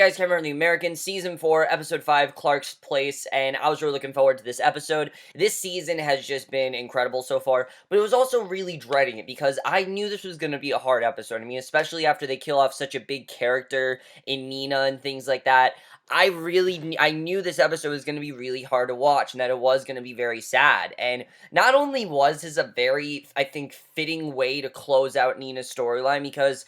Hey guys, Cameron the American, Season 4, Episode 5, Clark's Place, and I was really looking forward to this episode. This season has just been incredible so far, but it was also really dreading it because I knew this was going to be a hard episode. I mean, especially after they kill off such a big character in Nina and things like that. I knew this episode was going to be really hard to watch and that it was going to be very sad. And not only was this a very, I think, fitting way to close out Nina's storyline because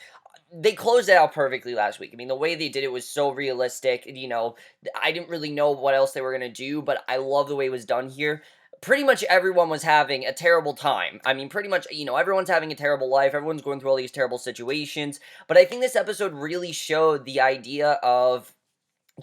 they closed it out perfectly last week. I mean, the way they did it was so realistic. I didn't really know what else they were going to do, but I love the way it was done here. Pretty much everyone was having a terrible time. I mean, pretty much, everyone's having a terrible life. Everyone's going through all these terrible situations. But I think this episode really showed the idea of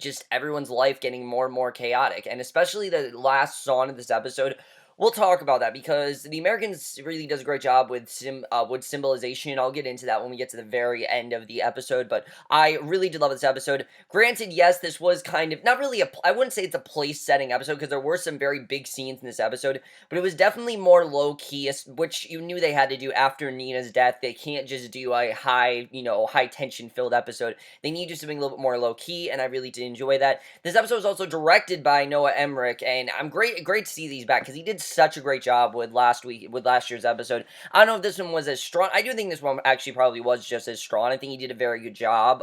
just everyone's life getting more and more chaotic, and especially the last song of this episode. We'll talk about that because the Americans really does a great job with symbolization. I'll get into that when we get to the very end of the episode, but I really did love this episode. Granted, yes, this was kind of not really I wouldn't say it's a place setting episode because there were some very big scenes in this episode, but it was definitely more low key, which you knew they had to do after Nina's death. They can't just do a high tension filled episode. They need just something a little bit more low key, and I really did enjoy that. This episode was also directed by Noah Emmerich, and I'm great to see these back because he did such a great job with last year's episode. I don't know if this one was as strong. I do think this one actually probably was just as strong. I think he did a very good job.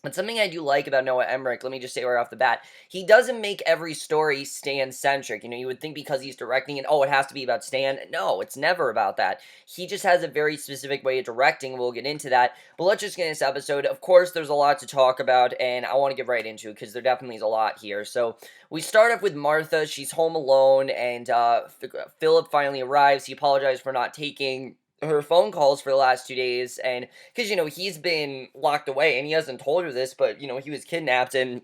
But something I do like about Noah Emmerich, let me just say right off the bat, he doesn't make every story Stan-centric. You would think because he's directing it, oh, it has to be about Stan. No, it's never about that. He just has a very specific way of directing. We'll get into that. But let's just get into this episode. Of course, there's a lot to talk about, and I want to get right into it because there definitely is a lot here. So we start off with Martha. She's home alone, and Philip finally arrives. He apologizes for not taking her phone calls for the last 2 days, and because he's been locked away and he hasn't told her this, but he was kidnapped, and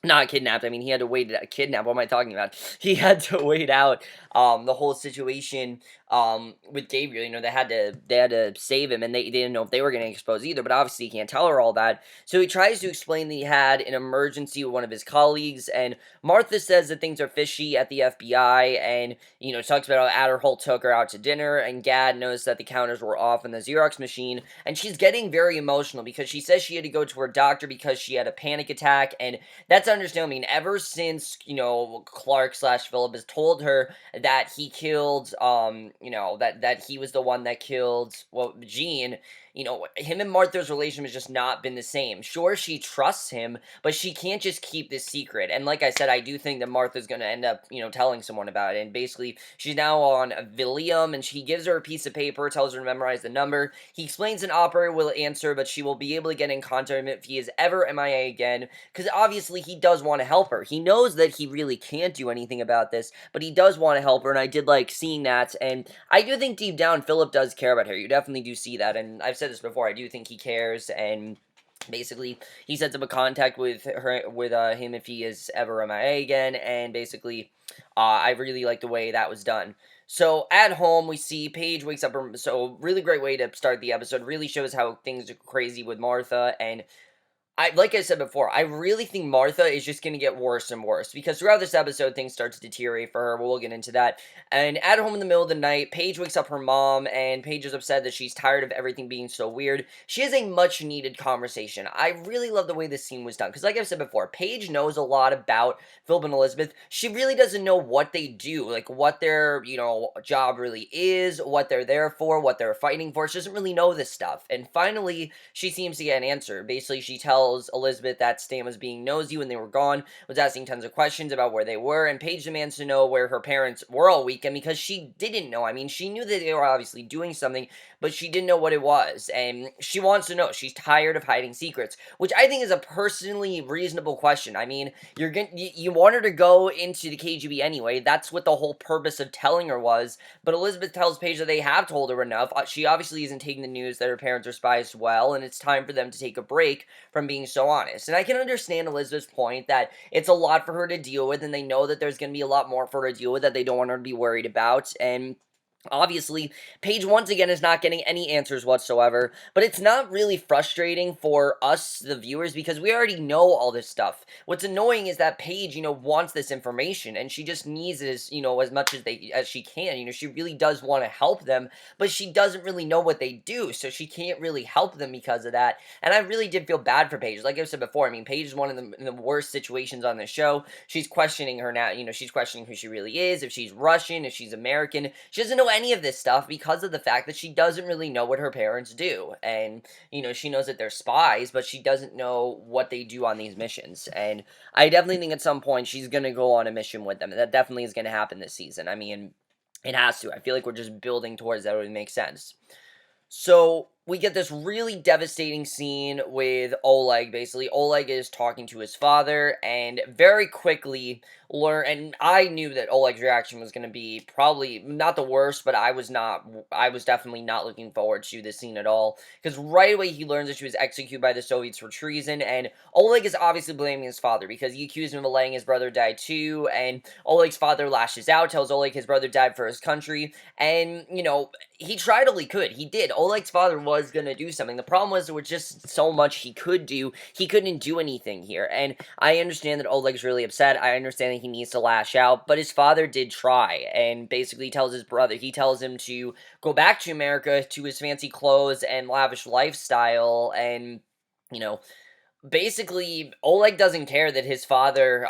not kidnapped, I mean, he had to wait it kidnap, what am I talking about? He had to wait out, the whole situation, with Gabriel. They had to save him, and they didn't know if they were getting exposed either, but obviously he can't tell her all that, so he tries to explain that he had an emergency with one of his colleagues, and Martha says that things are fishy at the FBI, and, talks about how Adderholt took her out to dinner, and Gad noticed that the counters were off in the Xerox machine, and she's getting very emotional, because she says she had to go to her doctor because she had a panic attack, and that's understandable. I mean, ever since, Clark slash Phillip has told her that he killed, that he was the one that killed, well, Jean, him and Martha's relationship has just not been the same. Sure, she trusts him, but she can't just keep this secret. And like I said, I do think that Martha's going to end up, telling someone about it. And basically, she's now on William, and she gives her a piece of paper, tells her to memorize the number. He explains an operator will answer, but she will be able to get in contact with him if he is ever MIA again, because obviously he does want to help her. He knows that he really can't do anything about this, but he does want to help her, and I did like seeing that, and I do think deep down Philip does care about her. You definitely do see that, and I've said this before, I do think he cares, and basically he sets up a contact with him if he is ever MIA again, and basically I really like the way that was done. So at home, we see Paige wakes up. So really great way to start the episode. Really shows how things are crazy with Martha, and like I said before, I really think Martha is just going to get worse and worse, because throughout this episode, things start to deteriorate for her. We'll get into that. And at home in the middle of the night, Paige wakes up her mom, and Paige is upset that she's tired of everything being so weird. She has a much-needed conversation. I really love the way this scene was done, because like I've said before, Paige knows a lot about Phillip and Elizabeth. She really doesn't know what they do, like what their, job really is, what they're there for, what they're fighting for. She doesn't really know this stuff. And finally, she seems to get an answer. Basically, she tells Elizabeth that Stan was being nosy when they were gone, was asking tons of questions about where they were, and Paige demands to know where her parents were all weekend because she didn't know. I mean, she knew that they were obviously doing something, but she didn't know what it was, and she wants to know. She's tired of hiding secrets, which I think is a personally reasonable question. I mean, you want her to go into the KGB anyway. That's what the whole purpose of telling her was, but Elizabeth tells Paige that they have told her enough. She obviously isn't taking the news that her parents are spies well, and it's time for them to take a break from being so honest. And I can understand Elizabeth's point that it's a lot for her to deal with, and they know that there's going to be a lot more for her to deal with that they don't want her to be worried about, and Obviously, Paige once again is not getting any answers whatsoever, but it's not really frustrating for us, the viewers, because we already know all this stuff. What's annoying is that Paige, wants this information, and she just needs it as much as she can. She really does want to help them, but she doesn't really know what they do, so she can't really help them because of that. And I really did feel bad for Paige. Like I said before, I mean, Paige is one of the worst situations on the show. She's questioning her now. She's questioning who she really is, if she's Russian, if she's American. She doesn't know any of this stuff because of the fact that she doesn't really know what her parents do. And, she knows that they're spies, but she doesn't know what they do on these missions. And I definitely think at some point she's going to go on a mission with them. That definitely is going to happen this season. I mean, it has to. I feel like we're just building towards that. It would make sense. So we get this really devastating scene with Oleg. Basically, Oleg is talking to his father, and very quickly learn. And I knew that Oleg's reaction was going to be probably not the worst, but I was not. I was definitely not looking forward to this scene at all, because right away he learns that she was executed by the Soviets for treason, and Oleg is obviously blaming his father because he accused him of letting his brother die too. And Oleg's father lashes out, tells Oleg his brother died for his country, and he tried all he could. He did. Oleg's father was gonna do something. The problem was there was just so much he could do. He couldn't do anything here. And I understand that Oleg's really upset. I understand that he needs to lash out. But his father did try and basically tells his brother, he tells him to go back to America, to his fancy clothes and lavish lifestyle. And, you know, basically Oleg doesn't care that his father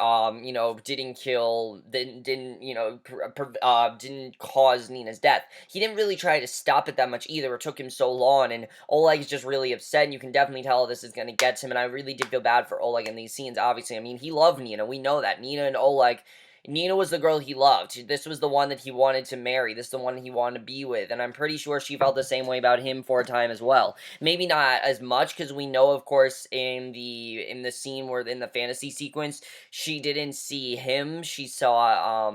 didn't cause Nina's death. He didn't really try to stop it that much either. It took him so long, and Oleg's just really upset, and you can definitely tell this is going to get to him. And I really did feel bad for Oleg in these scenes. Obviously, I mean, he loved Nina. We know that. Nina was the girl he loved. This was the one that he wanted to marry. This is the one he wanted to be with. And I'm pretty sure she felt the same way about him for a time as well. Maybe not as much, because we know, of course, in the scene where in the fantasy sequence, she didn't see him. She saw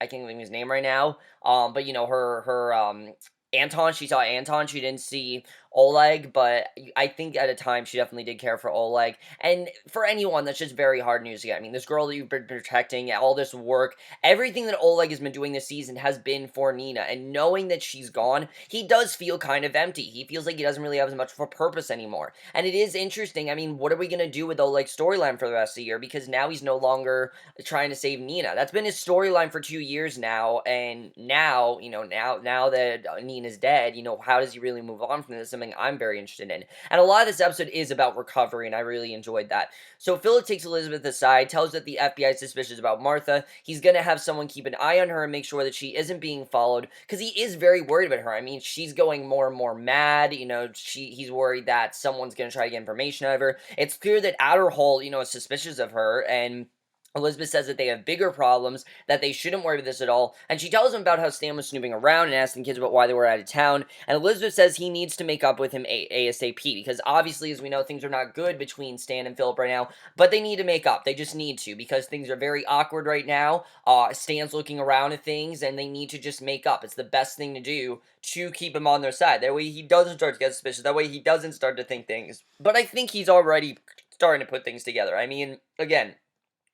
I can't think of his name right now. But her Anton, she saw Anton. She didn't see Oleg, but I think at a time she definitely did care for Oleg. And for anyone, that's just very hard news to get. I mean, this girl that you've been protecting, all this work, everything that Oleg has been doing this season has been for Nina. And knowing that she's gone, he does feel kind of empty. He feels like he doesn't really have as much of a purpose anymore. And it is interesting. I mean, what are we gonna do with Oleg's storyline for the rest of the year? Because now he's no longer trying to save Nina. That's been his storyline for 2 years now, and now that Nina's dead, how does he really move on from this? Something I'm very interested in. And a lot of this episode is about recovery, and I really enjoyed that. So Philip takes Elizabeth aside, tells that the FBI is suspicious about Martha. He's gonna have someone keep an eye on her and make sure that she isn't being followed, because he is very worried about her. I mean, she's going more and more mad. He's worried that someone's gonna try to get information out of her. It's clear that Adderholt, is suspicious of her, and Elizabeth says that they have bigger problems, that they shouldn't worry about this at all, and she tells him about how Stan was snooping around and asking kids about why they were out of town, and Elizabeth says he needs to make up with him ASAP, because obviously, as we know, things are not good between Stan and Philip right now, but they need to make up. They just need to, because things are very awkward right now. Stan's looking around at things, and they need to just make up. It's the best thing to do to keep him on their side. That way he doesn't start to get suspicious. That way he doesn't start to think things. But I think he's already starting to put things together. I mean, again,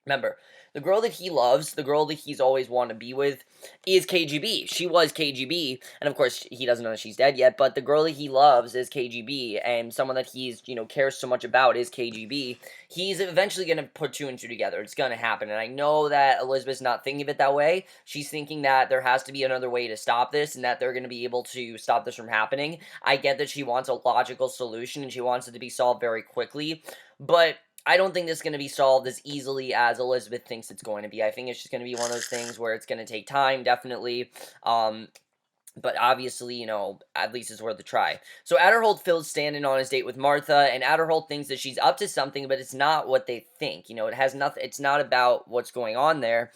remember, the girl that he loves, the girl that he's always wanted to be with, is KGB. She was KGB, and of course, he doesn't know that she's dead yet, but the girl that he loves is KGB, and someone that he's, cares so much about is KGB. He's eventually going to put two and two together. It's going to happen, and I know that Elizabeth's not thinking of it that way. She's thinking that there has to be another way to stop this, and that they're going to be able to stop this from happening. I get that she wants a logical solution, and she wants it to be solved very quickly, but I don't think this is going to be solved as easily as Elizabeth thinks it's going to be. I think it's just going to be one of those things where it's going to take time, definitely. But obviously, at least it's worth a try. So Adderholt feels standing on his date with Martha, and Adderholt thinks that she's up to something, but it's not what they think. It has nothing. It's not about what's going on there.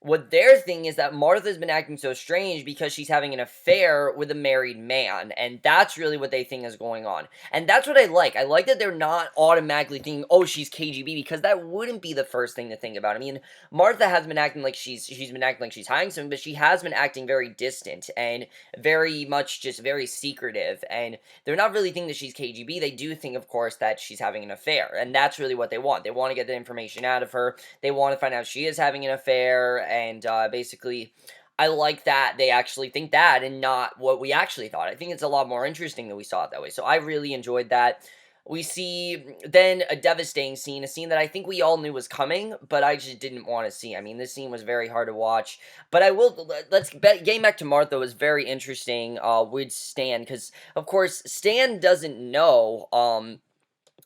What their thing is that Martha's been acting so strange because she's having an affair with a married man, and that's really what they think is going on. And that's what I like. I like that they're not automatically thinking, oh, she's KGB, because that wouldn't be the first thing to think about. I mean, Martha has been acting like she's been acting like she's hiding something, but she has been acting very distant and very much just very secretive, and they're not really thinking that she's KGB. They do think, of course, that she's having an affair, and that's really what they want. They want to get the information out of her. They want to find out she is having an affair, and basically, I like that they actually think that and not what we actually thought. I think it's a lot more interesting that we saw it that way. So I really enjoyed that. We see then a devastating scene, a scene that I think we all knew was coming, but I just didn't want to see. I mean, this scene was very hard to watch. But I will let's getting back to Martha was very interesting with Stan, because of course Stan doesn't know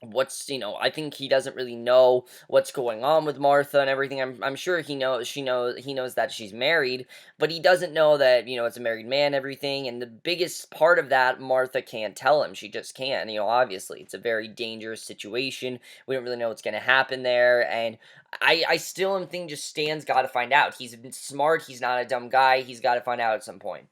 what's I think he doesn't really know what's going on with Martha and everything. I'm sure he knows that she's married, but he doesn't know that it's a married man and everything. And the biggest part of that, Martha can't tell him. She just can't. Obviously it's a very dangerous situation. We don't really know what's going to happen there, and I still am thinking just Stan's got to find out. He's smart, he's not a dumb guy. He's got to find out at some point.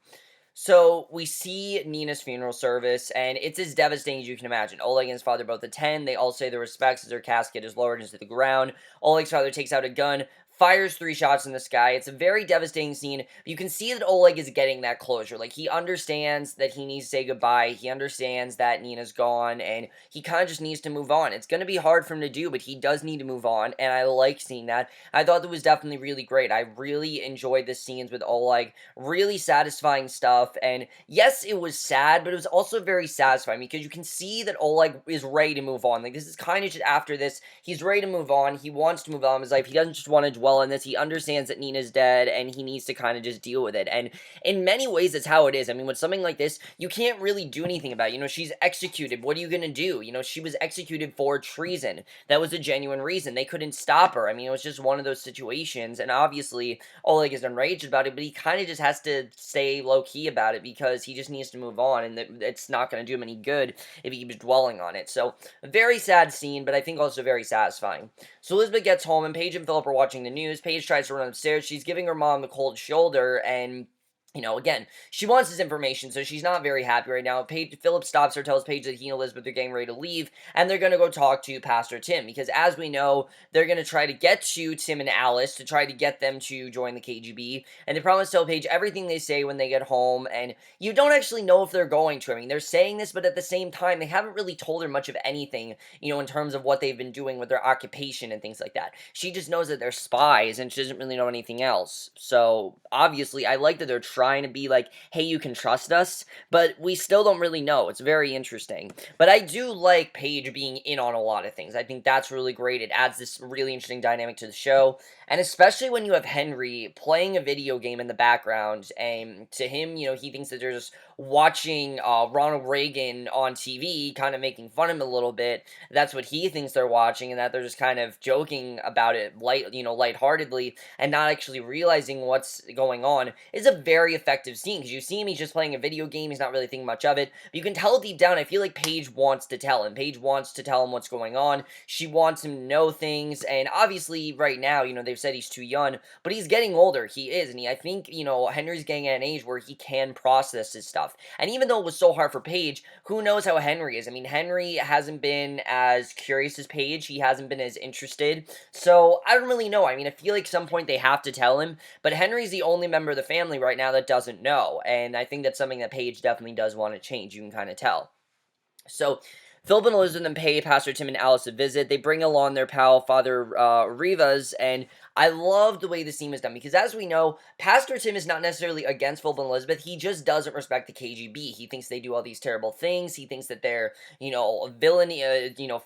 So we see Nina's funeral service, and it's as devastating as you can imagine. Oleg and his father both attend. They all say their respects as their casket is lowered into the ground. Oleg's father takes out a gun, fires 3 shots in the sky. It's a very devastating scene. But you can see that Oleg is getting that closure. Like, he understands that he needs to say goodbye. He understands that Nina's gone, and he kind of just needs to move on. It's going to be hard for him to do, but he does need to move on, and I like seeing that. I thought that was definitely really great. I really enjoyed the scenes with Oleg. Really satisfying stuff. And yes, it was sad, but it was also very satisfying because you can see that Oleg is ready to move on. Like, this is kind of just after this, he's ready to move on. He wants to move on in his life. He doesn't just want to dwell on this. He understands that Nina's dead and he needs to kind of just deal with it. And in many ways, it's how it is. I mean, with something like this, you can't really do anything about it. She's executed. What are you going to do? She was executed for treason. That was a genuine reason. They couldn't stop her. I mean, it was just one of those situations. And obviously, Oleg is enraged about it, but he kind of just has to stay low-key about it because he just needs to move on, and it's not going to do him any good if he keeps dwelling on it. So, a very sad scene, but I think also very satisfying. So Elizabeth gets home, and Paige and Philip are watching the news. Paige tries to run upstairs. She's giving her mom the cold shoulder, and again, she wants this information, so she's not very happy right now. Philip stops her, tells Paige that he and Elizabeth are getting ready to leave, and they're going to go talk to Pastor Tim, because as we know, they're going to try to get to Tim and Alice to try to get them to join the KGB, and they promise to tell Paige everything they say when they get home, and you don't actually know if they're going to. I mean, they're saying this, but at the same time, they haven't really told her much of anything, in terms of what they've been doing with their occupation and things like that. She just knows that they're spies, and she doesn't really know anything else. So, obviously, I like that they're trying to be like, hey, you can trust us, but we still don't really know. It's very interesting. But I do like Paige being in on a lot of things. I think that's really great. It adds this really interesting dynamic to the show, and especially when you have Henry playing a video game in the background, and to him, he thinks that they're just watching Ronald Reagan on TV, kind of making fun of him a little bit. That's what he thinks they're watching, and that they're just kind of joking about it lightheartedly, and not actually realizing what's going on, is a very effective scene, because you see him, he's just playing a video game, he's not really thinking much of it, but you can tell deep down, I feel like Paige wants to tell him. Paige wants to tell him what's going on. She wants him to know things, and obviously, right now, they've said he's too young, but he's getting older. He is, and I think, Henry's getting at an age where he can process his stuff. And even though it was so hard for Paige, who knows how Henry is? I mean, Henry hasn't been as curious as Paige. He hasn't been as interested. So, I don't really know. I mean, I feel like at some point they have to tell him, but Henry's the only member of the family right now that doesn't know, and I think that's something that Paige definitely does want to change. You can kind of tell. So, Philip and Elizabeth then pay Pastor Tim and Alice a visit. They bring along their pal, Father Rivas, and I love the way the scene was done, because as we know, Pastor Tim is not necessarily against Philip and Elizabeth. He just doesn't respect the KGB. He thinks they do all these terrible things. He thinks that they're, villainy,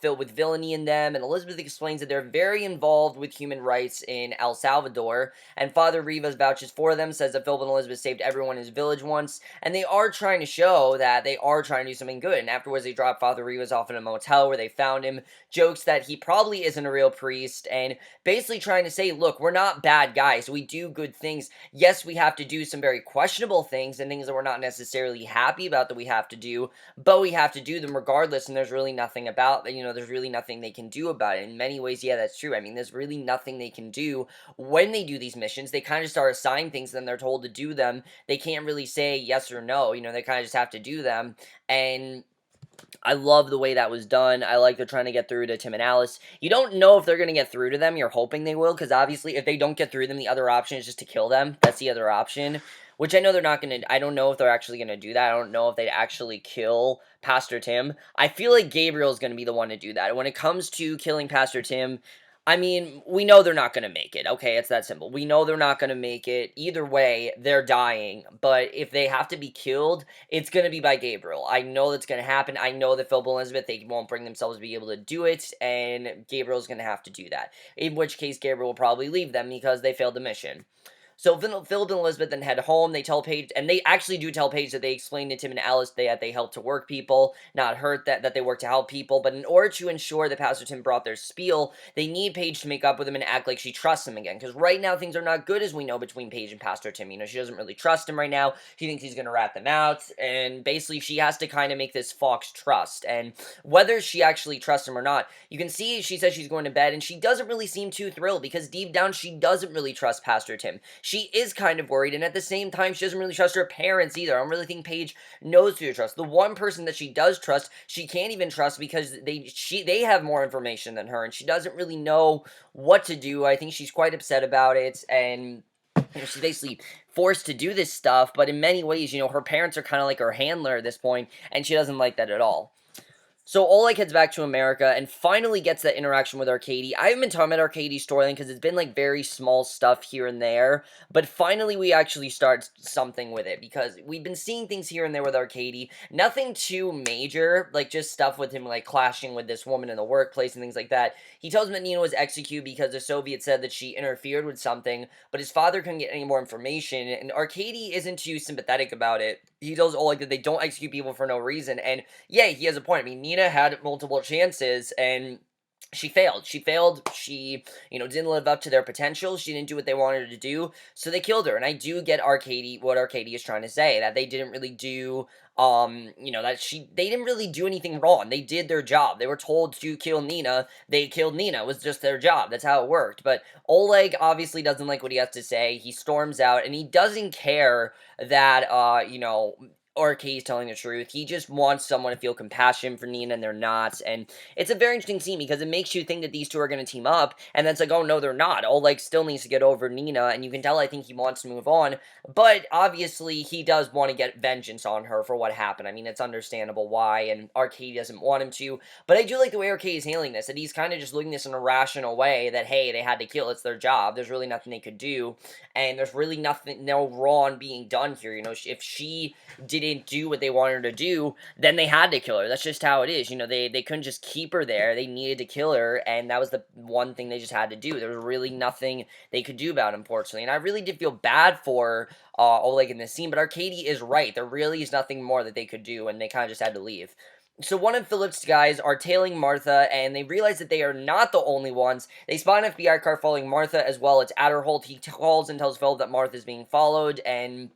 filled with villainy in them, and Elizabeth explains that they're very involved with human rights in El Salvador, and Father Rivas vouches for them, says that Philip and Elizabeth saved everyone in his village once, and they are trying to show that they are trying to do something good. And afterwards, they drop Father Rivas off in a motel where they found him, jokes that he probably isn't a real priest, and basically trying to say, look, we're not bad guys. We do good things. Yes, we have to do some very questionable things and things that we're not necessarily happy about that we have to do, but we have to do them regardless, and there's really nothing about, there's really nothing they can do about it. In many ways, yeah, that's true. I mean, there's really nothing they can do when they do these missions. They kind of start assigning things, and they're told to do them. They can't really say yes or no. They kind of just have to do them, and I love the way that was done. I like they're trying to get through to Tim and Alice. You don't know if they're going to get through to them. You're hoping they will, because obviously if they don't get through to them, the other option is just to kill them. That's the other option, which I know they're not going to, I don't know if they're actually going to do that. I don't know if they'd actually kill Pastor Tim. I feel like Gabriel's going to be the one to do that. When it comes to killing Pastor Tim, I mean, we know they're not gonna make it, okay? It's that simple. We know they're not gonna make it. Either way, they're dying, but if they have to be killed, it's gonna be by Gabriel. I know that's gonna happen. I know that Philip and Elizabeth, they won't bring themselves to be able to do it, and Gabriel's gonna have to do that. In which case, Gabriel will probably leave them because they failed the mission. So Philip and Elizabeth then head home. They tell Paige, and they actually do tell Paige that they explained to Tim and Alice that they help to work people, not hurt, that they work to help people. But in order to ensure that Pastor Tim brought their spiel, they need Paige to make up with him and act like she trusts him again. Because right now things are not good, as we know, between Paige and Pastor Tim. You know, she doesn't really trust him right now. She thinks he's going to rat them out, and basically she has to kind of make this Fox trust. And whether she actually trusts him or not, you can see she says she's going to bed, and she doesn't really seem too thrilled because deep down she doesn't really trust Pastor Tim. She is kind of worried, and at the same time, she doesn't really trust her parents either. I don't really think Paige knows who to trust. The one person that she does trust, she can't even trust because they have more information than her, and she doesn't really know what to do. I think she's quite upset about it, and she's basically forced to do this stuff, but in many ways, her parents are kind of like her handler at this point, and she doesn't like that at all. So Oleg heads back to America and finally gets that interaction with Arcady. I haven't been talking about Arcady's storyline because it's been like very small stuff here and there, but finally we actually start something with it because we've been seeing things here and there with Arcady. Nothing too major, like just stuff with him like clashing with this woman in the workplace and things like that. He tells him that Nina was executed because the Soviet said that she interfered with something, but his father couldn't get any more information, and Arcady isn't too sympathetic about it. He tells Oleg that they don't execute people for no reason, and yeah, he has a point. I mean, Nina had multiple chances, and she failed. She, didn't live up to their potential. She didn't do what they wanted her to do, so they killed her. And I do get what Arcady is trying to say, that they didn't really do, they didn't really do anything wrong. They did their job. They were told to kill Nina. They killed Nina. It was just their job. That's how it worked. But Oleg obviously doesn't like what he has to say. He storms out, and he doesn't care that, Arcady's telling the truth. He just wants someone to feel compassion for Nina, and they're not. And it's a very interesting scene because it makes you think that these two are going to team up, and then it's like, oh no, they're not. Oleg still needs to get over Nina, and you can tell I think he wants to move on, but obviously he does want to get vengeance on her for what happened. I mean, it's understandable why, and Arcady doesn't want him to, but I do like the way Arcady's handling this, that he's kind of just looking at this in a rational way, that hey, they had to kill, it's their job, there's really nothing they could do, and there's really no wrong being done here. If she didn't do what they wanted her to do, then they had to kill her. That's just how it is. They couldn't just keep her there. They needed to kill her, and that was the one thing they just had to do. There was really nothing they could do about it, unfortunately. And I really did feel bad for Oleg in this scene, but Arcady is right. There really is nothing more that they could do, and they kind of just had to leave. So one of Philip's guys are tailing Martha, and they realize that they are not the only ones. They spot an FBI car following Martha as well. It's Adderholt. He calls and tells Philip that Martha is being followed, and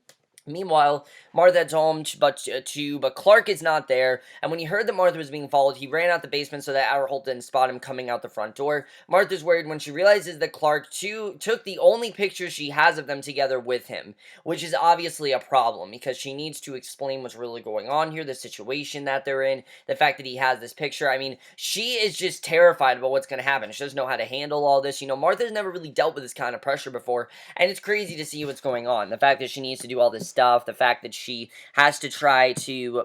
meanwhile, Martha heads home, but Clark is not there, and when he heard that Martha was being followed, he ran out the basement so that Holt didn't spot him coming out the front door. Martha's worried when she realizes that Clark, too, took the only picture she has of them together with him, which is obviously a problem, because she needs to explain what's really going on here, the situation that they're in, the fact that he has this picture. I mean, she is just terrified about what's going to happen. She doesn't know how to handle all this. Martha's never really dealt with this kind of pressure before, and it's crazy to see what's going on. The fact that she needs to do all this stuff, the fact that she has to try to,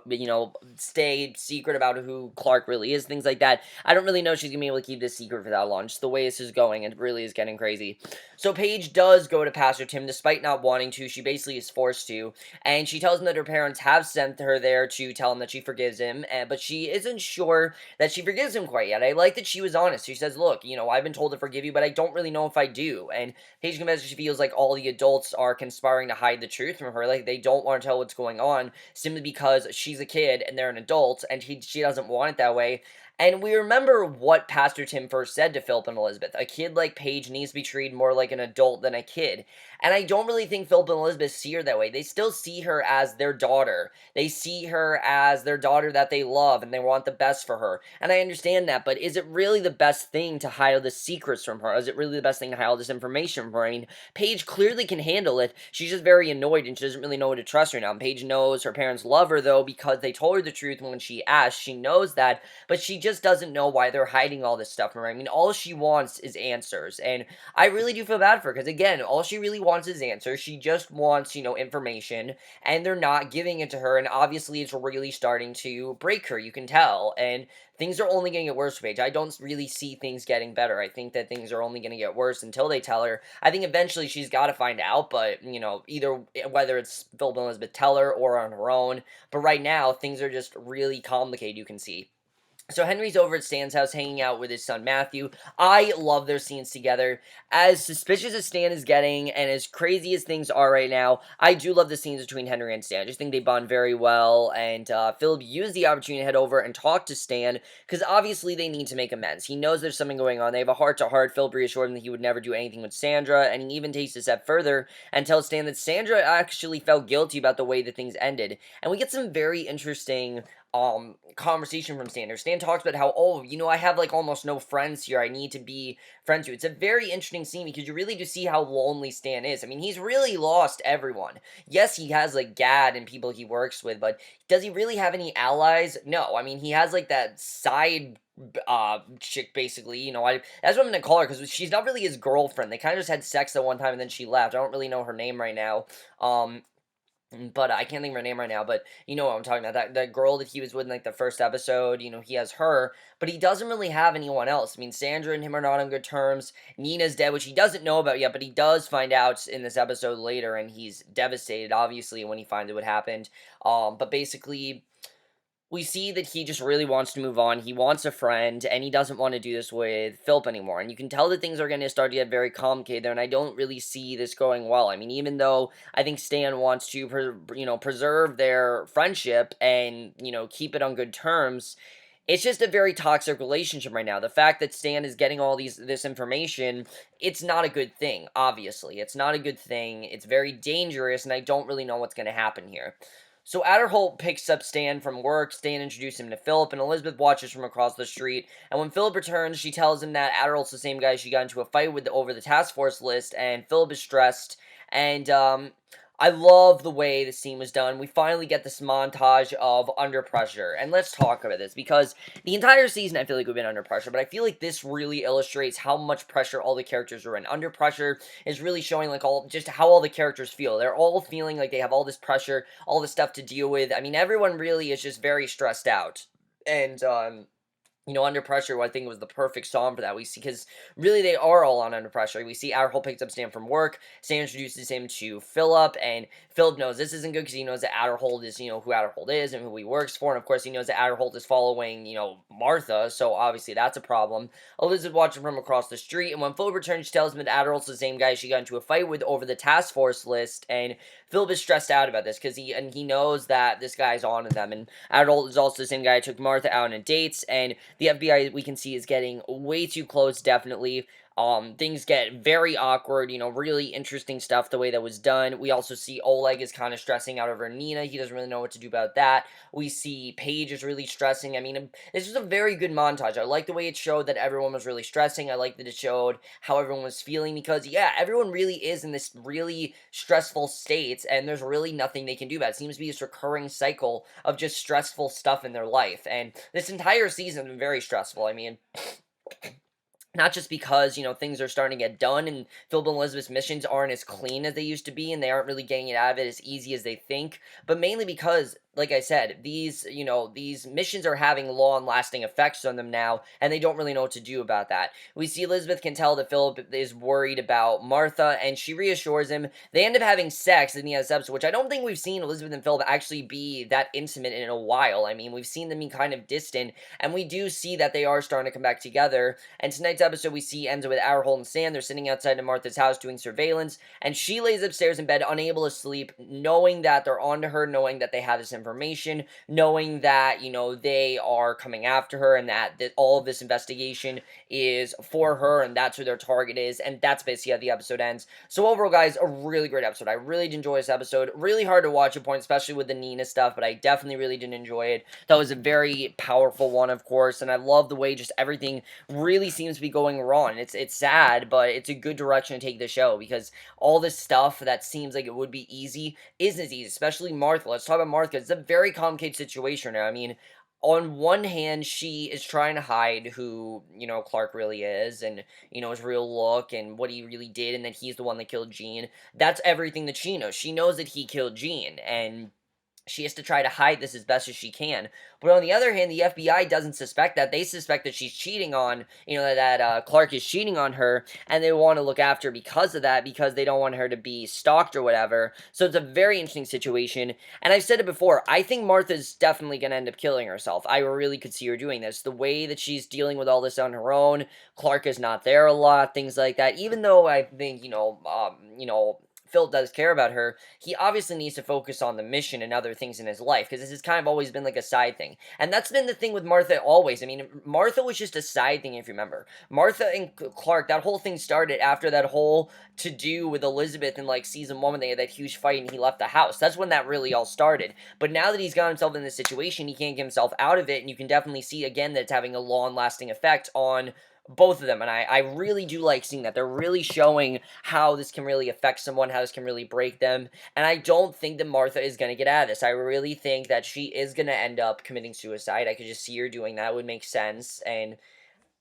stay secret about who Clark really is, things like that. I don't really know if she's going to be able to keep this secret for that long. Just the way this is going, it really is getting crazy. So Paige does go to Pastor Tim despite not wanting to. She basically is forced to, and she tells him that her parents have sent her there to tell him that she forgives him, but she isn't sure that she forgives him quite yet. I like that she was honest. She says, look, I've been told to forgive you, but I don't really know if I do. And Paige confesses she feels like all the adults are conspiring to hide the truth from her. Like, they don't want to tell what's going on simply because she's a kid and they're an adult, and she doesn't want it that way. And we remember what Pastor Tim first said to Philip and Elizabeth. A kid like Paige needs to be treated more like an adult than a kid. And I don't really think Philip and Elizabeth see her that way. They still see her as their daughter. They see her as their daughter that they love, and they want the best for her. And I understand that, but is it really the best thing to hide all the secrets from her? Is it really the best thing to hide all this information from her? I mean, Paige clearly can handle it. She's just very annoyed, and she doesn't really know who to trust right now. And Paige knows her parents love her, though, because they told her the truth when she asked. She knows that, but she just doesn't know why they're hiding all this stuff from her. I mean, all she wants is answers, and I really do feel bad for her, because again, all she really wants is answers. She just wants, information, and they're not giving it to her, and obviously it's really starting to break her, you can tell, and things are only going to get worse, Paige. I don't really see things getting better. I think that things are only going to get worse until they tell her. I think eventually she's got to find out, but, either whether it's Phillip and Elizabeth tell her or on her own, but right now, things are just really complicated, you can see. So Henry's over at Stan's house hanging out with his son Matthew. I love their scenes together. As suspicious as Stan is getting and as crazy as things are right now, I do love the scenes between Henry and Stan. I just think they bond very well, and Philip used the opportunity to head over and talk to Stan, because obviously they need to make amends. He knows there's something going on. They have a heart-to-heart. Philip reassured him that he would never do anything with Sandra, and he even takes it a step further and tells Stan that Sandra actually felt guilty about the way that things ended. And we get some very interesting conversation from Stan. Stan talks about how, I have like almost no friends here. I need to be friends with. It's a very interesting scene because you really do see how lonely Stan is. I mean, he's really lost everyone. Yes, he has like Gad and people he works with, but does he really have any allies? No. I mean, he has like that side chick basically, that's what I'm gonna call her, because she's not really his girlfriend. They kind of just had sex at one time and then she left. I don't really know her name right now. But I can't think of her name right now, but you know what I'm talking about. That girl that he was with in like the first episode, he has her, but he doesn't really have anyone else. I mean, Sandra and him are not on good terms. Nina's dead, which he doesn't know about yet, but he does find out in this episode later, and he's devastated, obviously, when he finds out what happened. But basically, we see that he just really wants to move on. He wants a friend, and he doesn't want to do this with Philip anymore. And you can tell that things are going to start to get very complicated there, and I don't really see this going well. I mean, even though I think Stan wants to, preserve their friendship and, keep it on good terms, it's just a very toxic relationship right now. The fact that Stan is getting all this information, it's not a good thing, obviously. It's not a good thing. It's very dangerous, and I don't really know what's going to happen here. So Adderholt picks up Stan from work. Stan introduces him to Philip, and Elizabeth watches from across the street. And when Philip returns, she tells him that Adderholt's the same guy she got into a fight with over the task force list, and Philip is stressed. And I love the way the scene was done. We finally get this montage of under pressure. And let's talk about this, because the entire season I feel like we've been under pressure, but I feel like this really illustrates how much pressure all the characters are in. Under pressure is really showing like just how all the characters feel. They're all feeling like they have all this pressure, all this stuff to deal with. I mean, everyone really is just very stressed out. And Under Pressure, I think, was the perfect song for that. We see, because really they are all on Under Pressure. We see Adderholt picks up Stan from work. Stan introduces him to Philip, and Philip knows this isn't good because he knows that Adderholt is, who Adderholt is and who he works for. And of course, he knows that Adderholt is following, Martha, so obviously that's a problem. Elizabeth watching from across the street, and when Philip returns, she tells him that Adderholt's the same guy she got into a fight with over the task force list, and Philip is stressed out about this because he knows that this guy's on to them, and Adderholt is also the same guy who took Martha out on dates, and the FBI, we can see, is getting way too close, definitely. Things get very awkward, really interesting stuff, the way that was done. We also see Oleg is kind of stressing out over Nina. He doesn't really know what to do about that. We see Paige is really stressing. I mean, this was a very good montage. I like the way it showed that everyone was really stressing. I like that it showed how everyone was feeling, because, yeah, everyone really is in this really stressful state, and there's really nothing they can do about it. It seems to be this recurring cycle of just stressful stuff in their life, and this entire season has been very stressful. I mean, not just because, things are starting to get done and Philip and Elizabeth's missions aren't as clean as they used to be, and they aren't really getting it out of it as easy as they think, but mainly because, like I said, these missions are having long-lasting effects on them now, and they don't really know what to do about that. We see Elizabeth can tell that Philip is worried about Martha, and she reassures him. They end up having sex in the end of this episode, which I don't think we've seen Elizabeth and Philip actually be that intimate in a while. I mean, we've seen them be kind of distant, and we do see that they are starting to come back together, and tonight's episode we see ends with Adderholt and Stan. They're sitting outside of Martha's house doing surveillance, and she lays upstairs in bed unable to sleep, knowing that they're onto her, knowing that they have this information, knowing that, they are coming after her, and that all of this investigation is for her, and that's who their target is, and that's basically how the episode ends. So overall, guys, a really great episode. I really did enjoy this episode. Really hard to watch at points, especially with the Nina stuff, but I definitely really did enjoy it. That was a very powerful one, of course, and I love the way just everything really seems to be going wrong. It's sad, but it's a good direction to take the show, because all this stuff that seems like it would be easy isn't as easy, especially Martha. Let's talk about Martha. It's a very complicated situation now. I mean, on one hand, she is trying to hide who, Clark really is and, his real look and what he really did and that he's the one that killed Jean. That's everything that she knows. She knows that he killed Jean, and she has to try to hide this as best as she can. But on the other hand, the FBI doesn't suspect that. They suspect that she's cheating on, that Clark is cheating on her, and they want to look after her because of that, because they don't want her to be stalked or whatever. So it's a very interesting situation. And I've said it before, I think Martha's definitely going to end up killing herself. I really could see her doing this. The way that she's dealing with all this on her own, Clark is not there a lot, things like that. Even though I think, Phil does care about her, he obviously needs to focus on the mission and other things in his life, because this has kind of always been like a side thing. And that's been the thing with Martha always. I mean, Martha was just a side thing, if you remember. Martha and Clark, that whole thing started after that whole to-do with Elizabeth in, like, season 1 when they had that huge fight and he left the house. That's when that really all started. But now that he's got himself in this situation, he can't get himself out of it, and you can definitely see, again, that it's having a long-lasting effect on both of them, and I really do like seeing that. They're really showing how this can really affect someone, how this can really break them, and I don't think that Martha is going to get out of this. I really think that she is going to end up committing suicide. I could just see her doing that. It would make sense, and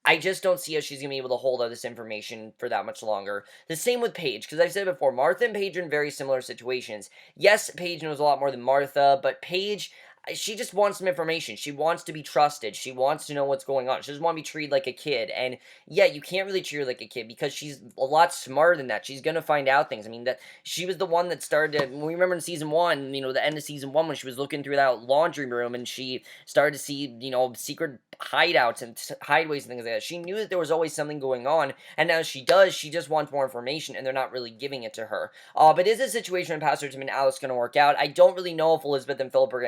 I just don't see how she's going to be able to hold all this information for that much longer. The same with Paige, because I've said before, Martha and Paige are in very similar situations. Yes, Paige knows a lot more than Martha, but Paige, she just wants some information. She wants to be trusted. She wants to know what's going on. She doesn't want to be treated like a kid. And yeah, you can't really treat her like a kid because she's a lot smarter than that. She's going to find out things. I mean, that she was the one that started to, we remember in season 1, the end of season 1 when she was looking through that laundry room and she started to see, secret hideouts and hideaways and things like that. She knew that there was always something going on, and now she does. She just wants more information, and they're not really giving it to her. But is this situation with Pastor Tim and Alice going to work out? I don't really know if Elizabeth and Philip are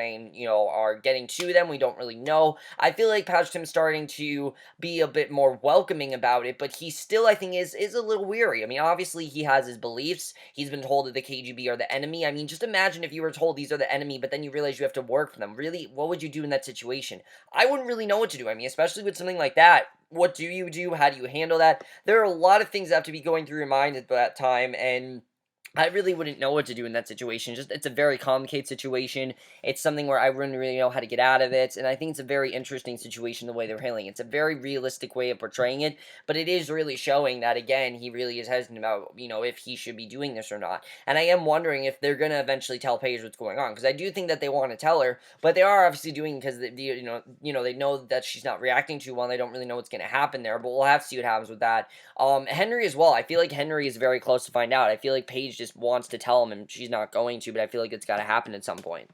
getting to them. We don't really know. I feel like Pastor Tim's starting to be a bit more welcoming about it, but he still, I think, is a little weary. I mean, obviously, he has his beliefs. He's been told that the KGB are the enemy. I mean, just imagine if you were told these are the enemy, but then you realize you have to work for them. Really, what would you do in that situation? I wouldn't really know what to do. I mean, especially with something like that. What do you do? How do you handle that? There are a lot of things that have to be going through your mind at that time, and I really wouldn't know what to do in that situation. Just, it's a very complicated situation. It's something where I wouldn't really know how to get out of it, and I think it's a very interesting situation the way they're handling it. It's a very realistic way of portraying it, but it is really showing that, again, he really is hesitant about, if he should be doing this or not. And I am wondering if they're going to eventually tell Paige what's going on, because I do think that they want to tell her, but they are obviously doing because they know that she's not reacting too well, and they don't really know what's going to happen there, but we'll have to see what happens with that. Henry as well. I feel like Henry is very close to find out. I feel like Paige just wants to tell him and she's not going to, but I feel like it's got to happen at some point.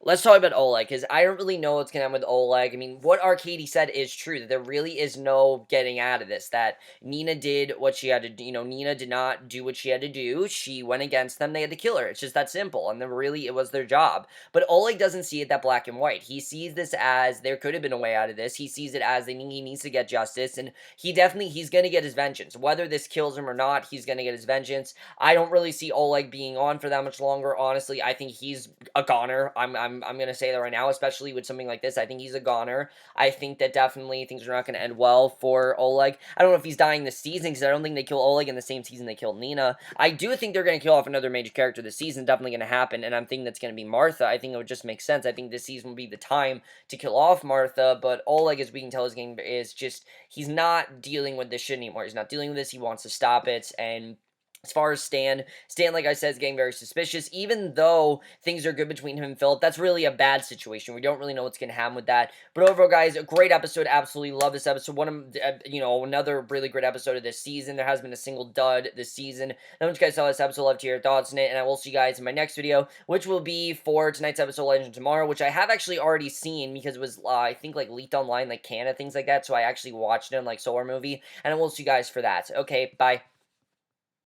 Let's talk about Oleg, because I don't really know what's going to happen with Oleg. I mean, what Arcady said is true, that there really is no getting out of this, that Nina did what she had to do. Nina did not do what she had to do. She went against them. They had to kill her. It's just that simple, and then really it was their job. But Oleg doesn't see it that black and white. He sees this as there could have been a way out of this. He sees it as he needs to get justice, and he's going to get his vengeance. Whether this kills him or not, he's going to get his vengeance. I don't really see Oleg being on for that much longer, honestly. I think he's a goner. I'm going to say that right now, especially with something like this. I think he's a goner. I think that definitely things are not going to end well for Oleg. I don't know if he's dying this season, because I don't think they kill Oleg in the same season they killed Nina. I do think they're going to kill off another major character this season. Definitely going to happen, and I'm thinking that's going to be Martha. I think it would just make sense. I think this season will be the time to kill off Martha, but Oleg, as we can tell, his game is just, he's not dealing with this shit anymore. He's not dealing with this. He wants to stop it, and as far as Stan, like I said, is getting very suspicious. Even though things are good between him and Philip, that's really a bad situation. We don't really know what's going to happen with that. But overall, guys, a great episode. Absolutely love this episode. One of, another really great episode of this season. There has been a single dud this season. Now, once you guys saw this episode, love to hear your thoughts on it. And I will see you guys in my next video, which will be for tonight's episode, Legend Tomorrow, which I have actually already seen because it was, I think, like, leaked online, like, Canada, things like that. So I actually watched it in, like, Solar Movie. And I will see you guys for that. Okay, bye.